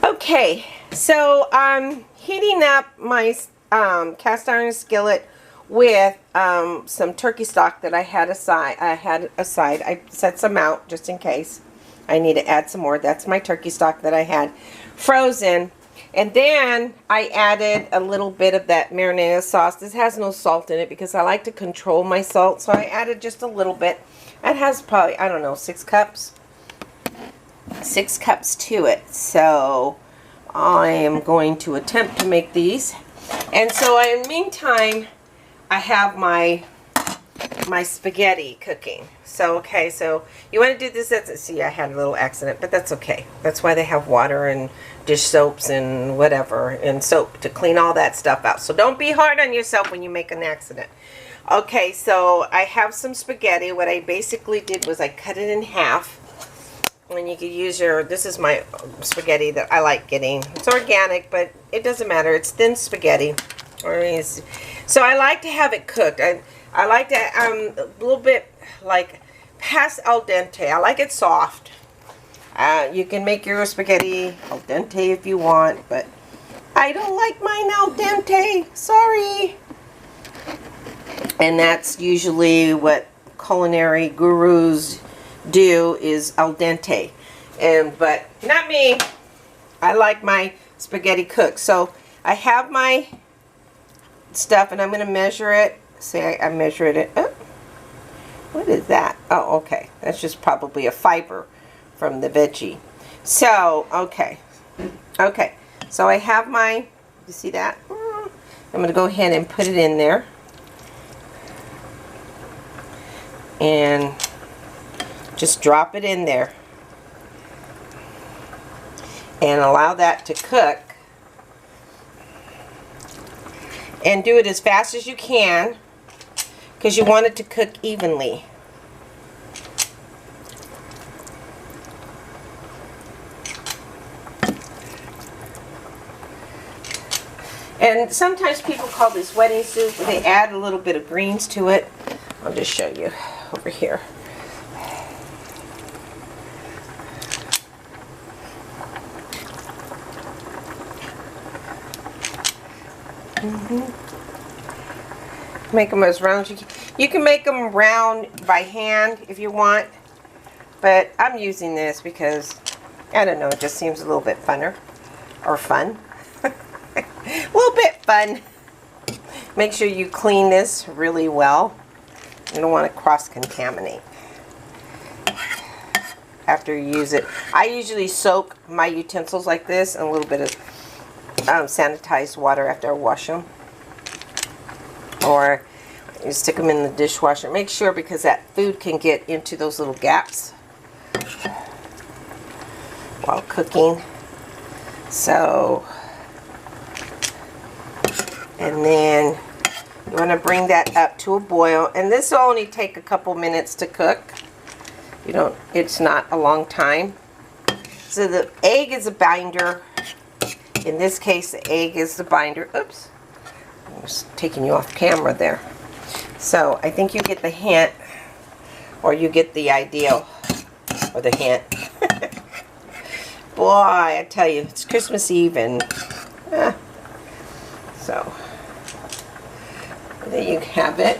Okay, so I'm heating up my cast iron skillet with some turkey stock that I had aside. I set some out just in case I need to add some more. That's my turkey stock that I had frozen. And then I added a little bit of that marinara sauce. This has no salt in it because I like to control my salt. So I added just a little bit. It has probably, I don't know, 6 cups. 6 cups to it. So I am going to attempt to make these. And so in the meantime, I have my spaghetti cooking. So okay, so you want to do this. See, I had a little accident, but that's okay. That's why they have water and dish soaps and whatever, and soap to clean all that stuff out. So don't be hard on yourself when you make an accident. Okay, so I have some spaghetti. What I basically did was I cut it in half. And you could use your, this is my spaghetti that I like getting. It's organic, but it doesn't matter. It's thin spaghetti. So I like to have it cooked. I like to, a little bit like past al dente. I like it soft. You can make your spaghetti al dente if you want, but I don't like mine al dente. Sorry. And that's usually what culinary gurus do, is al dente. But not me. I like my spaghetti cooked. So I have my stuff and I'm going to measure it. Say I measured it. Oh, what is that? Oh, okay. That's just probably a fiber from the veggie. So, okay. Okay. So I have my, you see that? I'm going to go ahead and put it in there. And just drop it in there. And allow that to cook. And do it as fast as you can, because you want it to cook evenly. And sometimes people call this wedding soup. They add a little bit of greens to it. I'll just show you over here. Make them as round as you can. You can make them round by hand if you want, but I'm using this because, I don't know, it just seems a little bit funner, or fun. A little bit fun. Make sure you clean this really well. You don't want to cross-contaminate after you use it. I usually soak my utensils like this in a little bit of sanitized water after I wash them. Or you stick them in the dishwasher. Make sure, because that food can get into those little gaps while cooking. So, and then you want to bring that up to a boil. And this will only take a couple minutes to cook. You don't, it's not a long time. So the egg is a binder. In this case, the egg is the binder. Oops. I was taking you off camera there. So I think you get the hint, or you get the idea, or the hint. Boy, I tell you, it's Christmas Eve, and so there you have it.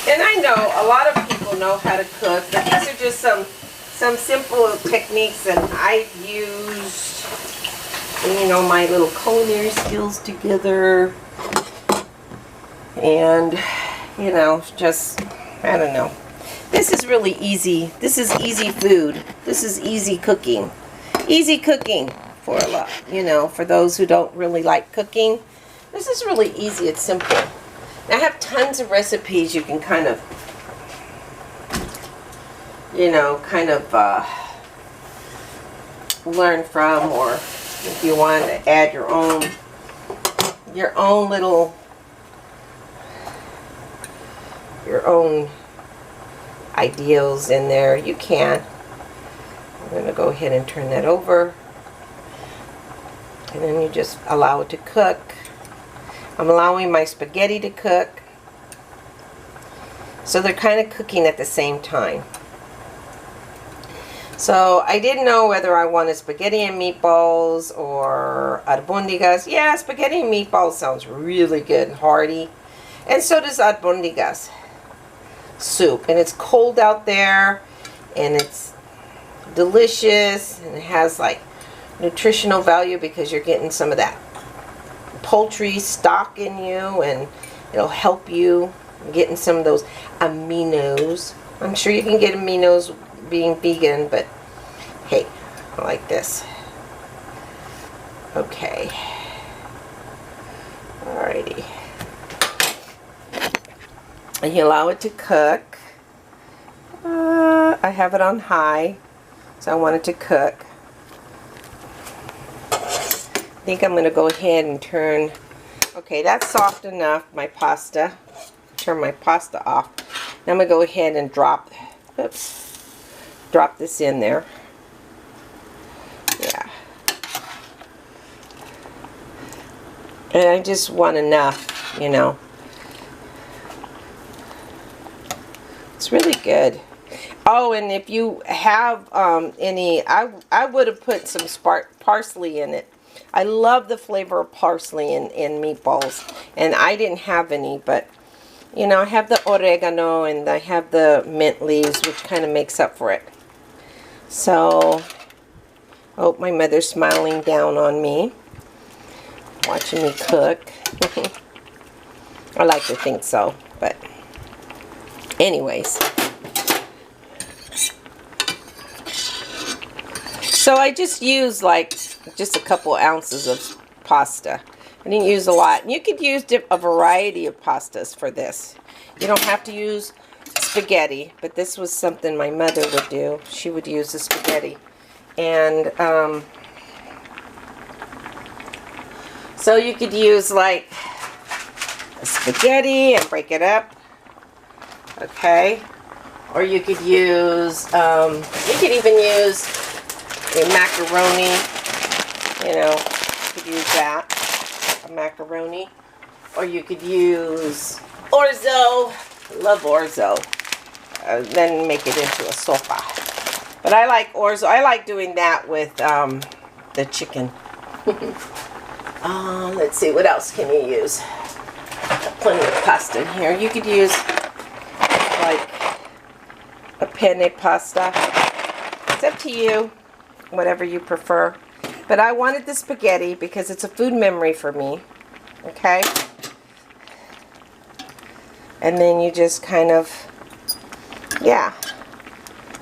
And I know a lot of people know how to cook, but these are just some simple techniques that I've used, you know, my little culinary skills together. And, you know, just, I don't know. This is really easy. This is easy food. This is easy cooking. Easy cooking for a lot, you know, for those who don't really like cooking. This is really easy. It's simple. I have tons of recipes you can kind of, you know, kind of learn from, or if you want to add your own little, your own ideals in there, you can. I'm going to go ahead and turn that over, and then you just allow it to cook. I'm allowing my spaghetti to cook, so they're kind of cooking at the same time. So I didn't know whether I wanted spaghetti and meatballs or albondigas. Yeah, spaghetti and meatballs sounds really good and hearty. And so does albondigas soup. And it's cold out there and it's delicious and it has like nutritional value because you're getting some of that poultry stock in you, and it'll help you getting some of those aminos. I'm sure you can get aminos being vegan, but hey, I like this. Okay. Alrighty. And you allow it to cook. I have it on high, so I want it to cook. I think I'm going to go ahead and turn, okay, that's soft enough, my pasta. Turn my pasta off. Now I'm going to go ahead and drop this in there. Yeah. And I just want enough, you know. It's really good. Oh, and if you have any, I would have put some parsley in it. I love the flavor of parsley in meatballs, and I didn't have any, but you know, I have the oregano and I have the mint leaves, which kind of makes up for it. So, oh, my mother's smiling down on me, watching me cook. I like to think so, but anyways. So I just use like just a couple ounces of pasta. I didn't use a lot. And you could use a variety of pastas for this. You don't have to use spaghetti, but this was something my mother would do. She would use the spaghetti. And so you could use like a spaghetti and break it up. Okay. Or you could use, you could even use a macaroni, you know, you could use that, a macaroni, or you could use orzo, love orzo, then make it into a sopa. But I like orzo, I like doing that with the chicken. Let's see, what else can you use? Got plenty of pasta in here. You could use like a penne pasta. It's up to you. Whatever you prefer. But I wanted the spaghetti because it's a food memory for me. Okay? And then you just kind of, yeah,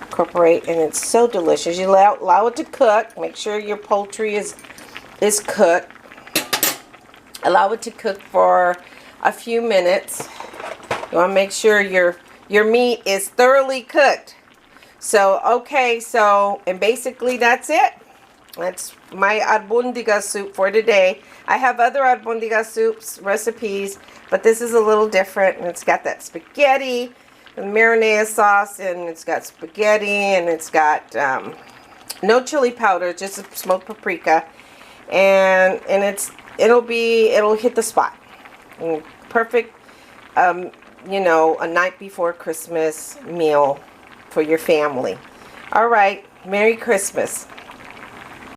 incorporate, and it's so delicious. You allow it to cook. Make sure your poultry is cooked. Allow it to cook for a few minutes. You want to make sure your meat is thoroughly cooked. So, okay, so, and basically that's it. That's my albondiga soup for today. I have other albondiga soups recipes, but this is a little different. And it's got that spaghetti and marinara sauce, and it's got spaghetti, and it's got no chili powder, just a smoked paprika, and it'll hit the spot. Perfect, you know, a night before Christmas meal for your family. All right, Merry Christmas.